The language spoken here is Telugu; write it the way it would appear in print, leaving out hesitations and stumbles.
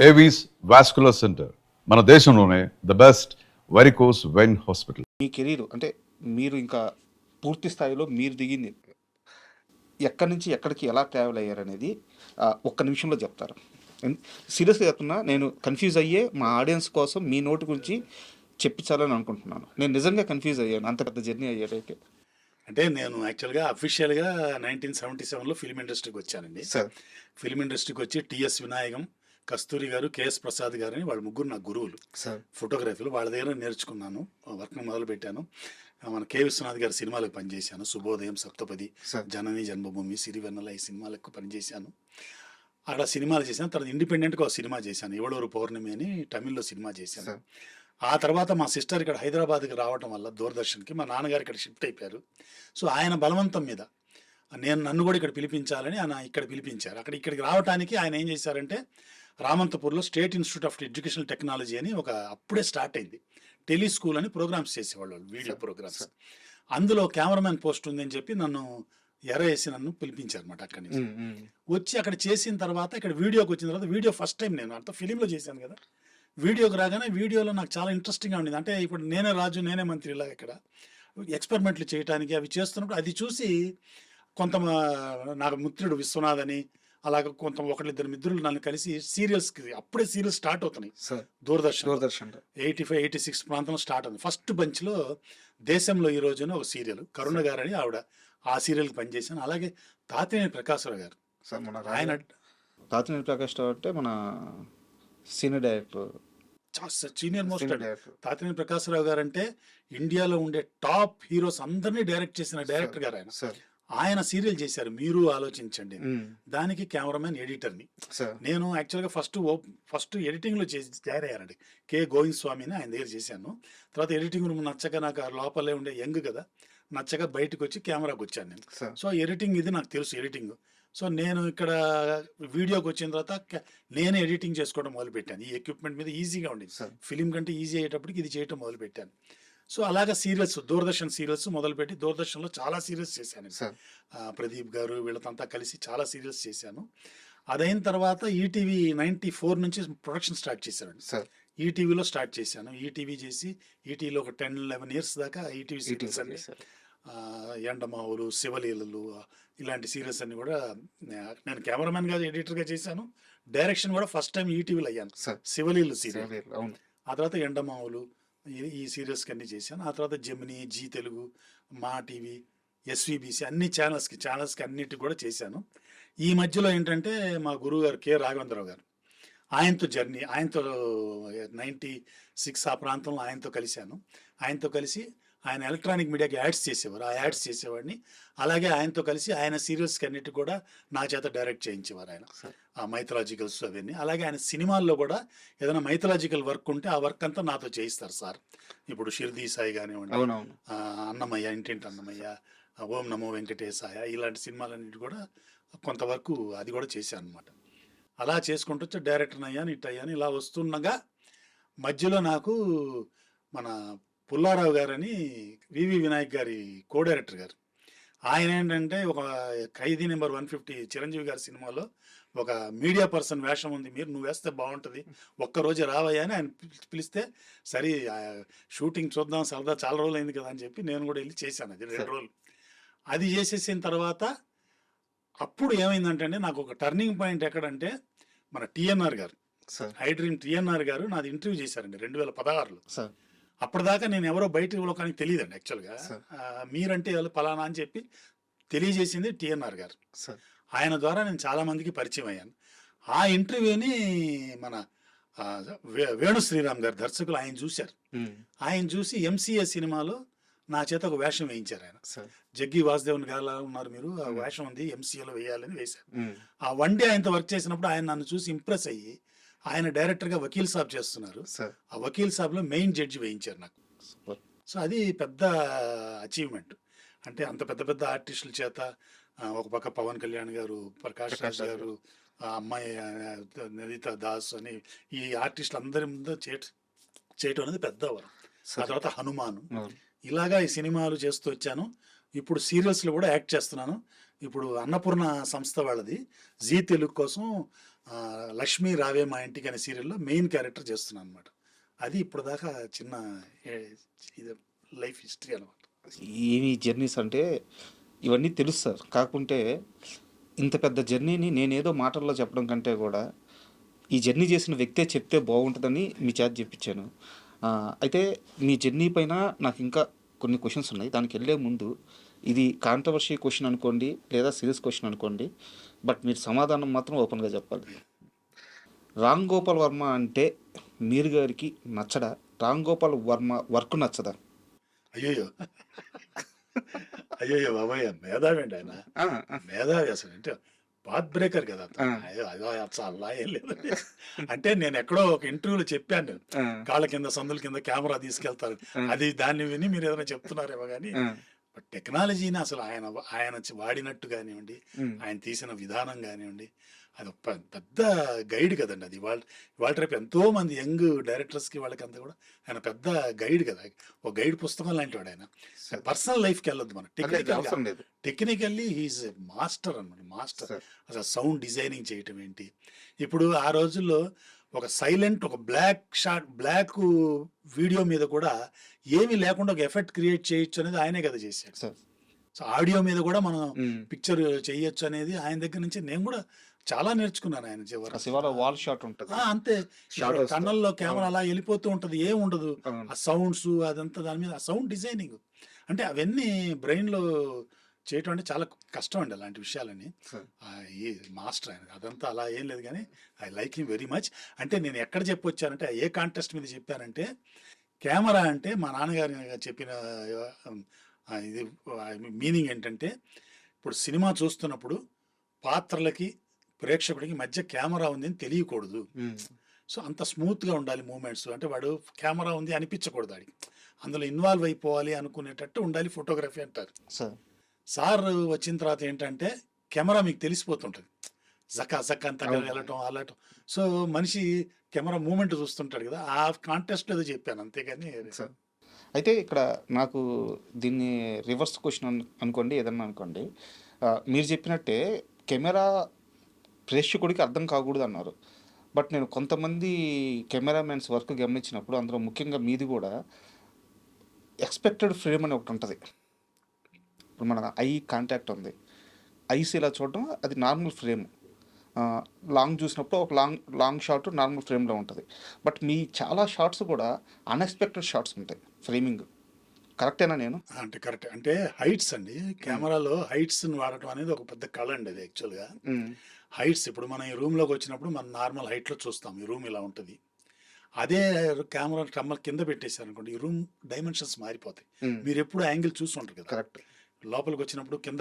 ఏవీస్ వాస్కులర్ సెంటర్ మన దేశంలోనే the best varicose vein hospital. Me career అంటే మీరు ఇంకా పూర్తి స్థాయిలో మీరు దిగింది ఎక్కడి నుంచి ఎక్కడికి ఎలా ట్రావెల్ అయ్యారనేది ఒక్క నిమిషంలో చెప్తారు. సీరియస్గా చెప్తున్నా, నేను కన్ఫ్యూజ్ అయ్యే మా ఆడియన్స్ కోసం మీ నోటి గురించి చెప్పించాలని అనుకుంటున్నాను. నేను నిజంగా కన్ఫ్యూజ్ అయ్యాను అంత పెద్ద జర్నీ అయ్యేటైతే. అంటే నేను యాక్చువల్గా అఫీషియల్గా 1977లో ఫిల్మ్ ఇండస్ట్రీకి వచ్చానండి. ఫిల్మ్ ఇండస్ట్రీకి వచ్చి టిఎస్ వినాయకం, కస్తూరి గారు, కేఎస్ ప్రసాద్ గారు అని వాళ్ళ ముగ్గురు నా గురువులు ఫోటోగ్రఫీలు. వాళ్ళ దగ్గర నేర్చుకున్నాను, వర్క్ మొదలు పెట్టాను. మన కె విశ్వనాథ్ గారి సినిమాలకు పనిచేశాను. శుభోదయం, సప్తపది, జనని జన్మభూమి, సిరివెన్నెల ఈ సినిమాలకు పనిచేశాను. అక్కడ సినిమాలు చేశాను. తర్వాత ఇండిపెండెంట్గా ఒక సినిమా చేశాను, ఎవడోరు పౌర్ణమి అని తమిళ్లో సినిమా చేశాను. ఆ తర్వాత మా సిస్టర్ ఇక్కడ హైదరాబాద్కి రావడం వల్ల దూరదర్శన్కి, మా నాన్నగారు ఇక్కడ షిఫ్ట్ అయిపోయారు. సో ఆయన బలవంతం మీద నన్ను కూడా ఇక్కడ పిలిపించాలని ఆయన ఇక్కడ పిలిపించారు. ఇక్కడికి రావడానికి ఆయన ఏం చేశారంటే, రామంతపూర్లో state institute of educational technology అని అప్పుడే స్టార్ట్ అయింది, టెలి స్కూల్ అని ప్రోగ్రామ్స్ చేసేవాళ్ళు, వీడియో ప్రోగ్రామ్స్. అందులో కెమెరామెన్ పోస్ట్ ఉందని చెప్పి నన్ను ఎరవేసి నన్ను పిలిపించారు అనమాట. అక్కడి నుంచి వచ్చి అక్కడ చేసిన తర్వాత ఇక్కడ వీడియోకి వచ్చిన తర్వాత, వీడియో ఫస్ట్ టైం నేను అంత ఫిలింలో చేశాను కదా, వీడియోకి రాగానే వీడియోలో నాకు చాలా ఇంట్రెస్టింగ్గా ఉండేది. అంటే ఇప్పుడు నేనే రాజు నేనే మంత్రి ఇలాగ ఇక్కడ ఎక్స్పెరిమెంట్లు చేయడానికి అవి చేస్తున్నప్పుడు అది చూసి కొంత నాకు మిత్రుడు విశ్వనాథ్ అని అలాగ ఒకళ్ళిద్దరు మిత్రులు నన్ను కలిసి సీరియల్స్కి, అప్పుడే సీరియల్స్ స్టార్ట్ అవుతున్నాయి దూరదర్శన్ 85, 86 ప్రాంతంలో స్టార్ట్ అవుతుంది. ఫస్ట్ బంచ్లో దేశంలో ఈ రోజున ఒక సీరియల్, కరుణ గారు అని ఆవిడ, ఆ సీరియల్కి పనిచేశాను. అలాగే తాతినేని ప్రకాశ్రావు గారు, ఆయన తాతినేని ప్రకాశ్రావు అంటే మన senior director, senior most. Tatineni Prakash Rao గారు అంటే ఇండియాలో ఉండే టాప్ హీరోస్ అందరినీ డైరెక్ట్ చేసిన డైరెక్టర్ గారు ఆయన. ఆయన సీరియల్ చేశారు మీరు ఆలోచించండి, దానికి కెమెరామెన్ ఎడిటర్ని నేను. యాక్చువల్గా ఫస్ట్ ఎడిటింగ్లో జాయిన్ అయ్యానండి. కె గోవింద్ స్వామిని ఆయన దగ్గర చేశాను. తర్వాత ఎడిటింగ్ రూమ్ నచ్చక, నాకు లోపలే ఉండే యంగ్ కదా, నచ్చక బయటకు వచ్చి కెమెరాకి వచ్చాను నేను. సో ఎడిటింగ్ ఇది నాకు తెలుసు, ఎడిటింగ్. సో నేను ఇక్కడ వీడియోకి వచ్చిన తర్వాత నేనే ఎడిటింగ్ చేసుకోవడం మొదలుపెట్టాను. ఈ ఎక్విప్మెంట్ మీద ఈజీగా ఉండేది, ఫిలిం కంటే ఈజీ అయ్యేటప్పటికి ఇది చేయడం మొదలుపెట్టాను. సో అలాగా సీరియల్స్, దూరదర్శన్ సీరియల్స్ మొదలుపెట్టి దూరదర్శన్లో చాలా సీరియల్స్ చేశాను. ప్రదీప్ గారు వీళ్ళతంతా కలిసి చాలా సీరియల్స్ చేశాను. అదైన తర్వాత ఈటీవీ 94 నుంచి ప్రొడక్షన్ స్టార్ట్ చేశానండి. ఈటీవీలో స్టార్ట్ చేశాను. ఈటీవీ చేసి ఈటీవీలో ఒక 10-11 ఇయర్స్ దాకా ఈటీవీ సీరియల్స్ అన్ని, ఎండమావులు, శివలీలలు ఇలాంటి సీరియల్స్ అన్ని కూడా నేను కెమెరామెన్గా, ఎడిటర్గా చేశాను. డైరెక్షన్ కూడా ఫస్ట్ టైం ఈటీవీలో అయ్యాను, శివలీలు సీరియల్. ఆ తర్వాత ఎండమావులు ఈ సీరియల్స్కి అన్నీ చేశాను. ఆ తర్వాత జెమినీ, జీ తెలుగు, మా టీవీ, ఎస్వీబీసీ అన్ని ఛానల్స్కి అన్నిటికి కూడా చేశాను. ఈ మధ్యలో ఏంటంటే మా గురువు గారు కె రాఘవేంద్రరావు గారు, ఆయనతో 96 ఆ ప్రాంతంలో ఆయనతో కలిశాను. ఆయనతో కలిసి ఆయన ఎలక్ట్రానిక్ మీడియాకి యాడ్స్ చేసేవారు, ఆ యాడ్స్ చేసేవాడిని. అలాగే ఆయనతో కలిసి ఆయన సీరియల్స్కి అన్నిటి కూడా నా చేత డైరెక్ట్ చేయించేవారు ఆయన, ఆ మైథలాజికల్స్ అవన్నీ. అలాగే ఆయన సినిమాల్లో కూడా ఏదైనా మైథలాజికల్ వర్క్ ఉంటే ఆ వర్క్ అంతా నాతో చేయిస్తారు సార్. ఇప్పుడు షిర్దీ సాయి కానివ్వండి, అన్నమయ్య, ఇంటింటి అన్నమయ్య, ఓం నమో వెంకటేశాయ, ఇలాంటి సినిమాలన్నిటి కూడా కొంతవరకు అది కూడా చేశాను అనమాట. అలా చేసుకుంటూ వచ్చి డైరెక్టర్ అయ్యాను, ఇట్ అయ్యాను. ఇలా వస్తుండగా మధ్యలో నాకు మన పుల్లారావు గారని వివి వినాయక్ గారి కో డైరెక్టర్ గారు, ఆయన ఏంటంటే ఒక ఖైదీ నెంబర్ 150 చిరంజీవి గారి సినిమాలో ఒక మీడియా పర్సన్ వేషం ఉంది, నువ్వు వేస్తే బాగుంటుంది, ఒక్కరోజు రావయ్యా అని ఆయన పిలిస్తే, సరే షూటింగ్ చూద్దాం సరదా, చాలా రోజులు అయింది కదా అని చెప్పి నేను కూడా వెళ్ళి చేశాను. అది 2 రోజులు. అది చేసేసిన తర్వాత అప్పుడు ఏమైందంటే అండి, నాకు ఒక టర్నింగ్ పాయింట్ ఎక్కడంటే, మన టిఎన్ఆర్ గారు, ఐ డ్రీమ్ టిఎన్ఆర్ గారు నాది ఇంటర్వ్యూ చేశారండి 2016లో. అప్పటిదాకా నేను ఎవరో బయట లోకానికి తెలియదండి. యాక్చువల్గా మీరంటే పలానా అని చెప్పి తెలియజేసింది టిఎన్ఆర్ గారు. ఆయన ద్వారా నేను చాలా మందికి పరిచయం అయ్యాను. ఆ ఇంటర్వ్యూని మన వేణు శ్రీరామ్ గారు దర్శకులు ఆయన చూశారు. ఆయన చూసి ఎంసీఏ సినిమాలో నా చేత ఒక వేషం వేయించారు ఆయన. జగ్గి వాసుదేవన్ గారు ఉన్నారు మీరు, ఆ వేషం ఉంది ఎంసీఏలో వేయాలని వేశారు. ఆ 1 డే ఆయనతో వర్క్ చేసినప్పుడు ఆయన నన్ను చూసి ఇంప్రెస్ అయ్యి, ఆయన డైరెక్టర్గా వకీల్ సాబ్ చేస్తున్నారు, ఆ వకీల్ సాబ్లో మెయిన్ జడ్జి వేయించారు నాకు. సో అది పెద్ద అచీవ్మెంట్. అంటే అంత పెద్ద పెద్ద ఆర్టిస్టుల చేత, ఒక పక్క పవన్ కళ్యాణ్ గారు, ప్రకాష్ రాజ్ గారు, అమ్మాయి నదిత దాస్ అని ఈ ఆర్టిస్టులు అందరి ముందు చేయటం అనేది పెద్ద వరం. ఆ తర్వాత హనుమాను, ఇలాగా ఈ సినిమాలు చేస్తూ వచ్చాను. ఇప్పుడు సీరియల్స్లో కూడా యాక్ట్ చేస్తున్నాను. ఇప్పుడు అన్నపూర్ణ సంస్థ వాళ్ళది జీ తెలుగు కోసం లక్ష్మీ రావే మా ఇంటికి అనే సీరియల్లో మెయిన్ క్యారెక్టర్ చేస్తున్నాను అనమాట. అది ఇప్పుడు దాకా చిన్న ఇది లైఫ్ హిస్టరీ అనమాట. ఏమి జర్నీస్ అంటే ఇవన్నీ తెలుసు సార్. కాకుంటే ఇంత పెద్ద జర్నీని నేనేదో మాటల్లో చెప్పడం కంటే కూడా ఈ జర్నీ చేసిన వ్యక్తే చెప్తే బాగుంటుందని మీ చేత చెప్పించాను. అయితే మీ జర్నీ పైన నాకు ఇంకా కొన్ని క్వశ్చన్స్ ఉన్నాయి. దానికి వెళ్ళే ముందు ఇది కాంట్రవర్షీ క్వశ్చన్ అనుకోండి లేదా సీరియస్ క్వశ్చన్ అనుకోండి, బట్ మీరు సమాధానం మాత్రం ఓపెన్గా చెప్పాలి. రామ్ గోపాల్ వర్మ అంటే మీరు గారికి నచ్చడా? రామ్ గోపాల్ వర్మ వర్క్ నచ్చదా? అయ్యయ్యో! అయ్యయ్యో బాబోయ్! మేధావి అండి ఆయన. మేధావి అసలు. అంటే పాత్ బ్రేకర్ కదా అతను. అదో అలా ఏం లేదండి. అంటే నేను ఎక్కడో ఒక ఇంటర్వ్యూలో చెప్పాను నేను. కాళ్ళ కింద సందుల కింద కెమెరా తీసుకెళ్తారు. అది దాన్ని విని మీరు ఏదైనా చెప్తున్నారేమో కానీ బట్ టెక్నాలజీని అసలు ఆయన వాడినట్టు కానివ్వండి, ఆయన తీసిన విధానం కానివ్వండి, అది ఒక పెద్ద గైడ్ కదండి. అది ఇవాళ రేపు ఎంతో మంది యంగ్ డైరెక్టర్స్కి వాళ్ళకి అంతా కూడా ఆయన పెద్ద గైడ్ కదా. ఒక గైడ్ పుస్తకం లాంటి వాడు ఆయన. పర్సనల్ లైఫ్కి వెళ్ళొద్దు మనం. టెక్నికల్లీ హీఈస్ మాస్టర్ అనమాట. మాస్టర్. అసలు సౌండ్ డిజైనింగ్ చేయటం ఏంటి, ఇప్పుడు ఆ రోజుల్లో ఒక సైలెంట్ ఒక బ్లాక్ వీడియో మీద కూడా ఏమీ లేకుండా ఒక ఎఫెక్ట్ క్రియేట్ చేయొచ్చు అనేది ఆయనే కదా చేశాడు. సో ఆడియో మీద కూడా మనం పిక్చర్ చేయొచ్చు అనేది ఆయన దగ్గర నుంచి నేను కూడా చాలా నేర్చుకున్నాను. ఆయన చివరి వాల్ షాట్ ఉంటుంది అంతే, టన్నల్లో కెమెరా అలా వెళ్ళిపోతూ ఉంటుంది, ఏం ఉండదు. ఆ సౌండ్స్ అదంతా దాని మీద సౌండ్ డిజైనింగ్ అంటే అవన్నీ బ్రెయిన్లో చేయటం అంటే చాలా కష్టం అండి అలాంటి విషయాలని. ఈ మాస్టర్ ఆయన అదంతా అలా ఏం లేదు కానీ I like him very much. అంటే నేను ఎక్కడ చెప్పొచ్చానంటే ఏ కాంటెస్ట్ మీద చెప్పానంటే కెమెరా అంటే మా నాన్నగారు చెప్పిన ఇది మీనింగ్ ఏంటంటే ఇప్పుడు సినిమా చూస్తున్నప్పుడు పాత్రలకి ప్రేక్షకుడికి మధ్య కెమెరా ఉంది అని తెలియకూడదు. సో అంత స్మూత్గా ఉండాలి మూమెంట్స్. అంటే వాడు కెమెరా ఉంది అనిపించకూడదు, వాడికి అందులో ఇన్వాల్వ్ అయిపోవాలి అనుకునేటట్టు ఉండాలి ఫోటోగ్రఫీ అంటారు. సార్ వచ్చిన తర్వాత ఏంటంటే కెమెరా మీకు తెలిసిపోతుంటుంది, జక్క అంతా వెళ్ళటం అలాటం. సో మనిషి కెమెరా మూమెంట్ చూస్తుంటాడు కదా, ఆ కాంటెస్ట్లో ఏదో చెప్పాను అంతేగాని. అయితే ఇక్కడ నాకు దీన్ని రివర్స్ క్వశ్చన్ అనుకోండి, ఏదన్నా అనుకోండి. మీరు చెప్పినట్టే కెమెరా ప్రేక్షకుడికి అర్థం కాకూడదు అన్నారు. బట్ నేను కొంతమంది కెమెరామెన్స్ వర్క్ గమనించినప్పుడు అందులో ముఖ్యంగా మీది కూడా ఎక్స్పెక్టెడ్ ఫ్రేమ్ అని ఒకటి ఉంటుంది. ఇప్పుడు మన ఐ కాంటాక్ట్ ఉంది, ఐస్ ఇలా చూడడం అది నార్మల్ ఫ్రేమ్. లాంగ్ చూసినప్పుడు ఒక లాంగ్ షాట్ నార్మల్ ఫ్రేమ్లో ఉంటుంది. బట్ మీ చాలా షార్ట్స్ కూడా అన్ఎక్స్పెక్టెడ్ షార్ట్స్ ఉంటాయి ఫ్రేమింగ్. కరెక్టేనా నేను? అంటే కరెక్ట్. అంటే హైట్స్ అండి, కెమెరాలో హైట్స్ని వాడటం అనేది ఒక పెద్ద కళ అండి. అది యాక్చువల్గా హైట్స్ ఇప్పుడు మనం ఈ రూమ్లోకి వచ్చినప్పుడు మనం నార్మల్ హైట్లో చూస్తాం, ఈ రూమ్ ఇలా ఉంటుంది. అదే కెమెరా కమ్మల కింద పెట్టేశారు అనుకోండి, ఈ రూమ్ డైమెన్షన్స్ మారిపోతాయి. మీరు ఎప్పుడు యాంగిల్ చూస్తుంటారు కదా. కరెక్ట్. లోపలికి వచ్చినప్పుడు కింద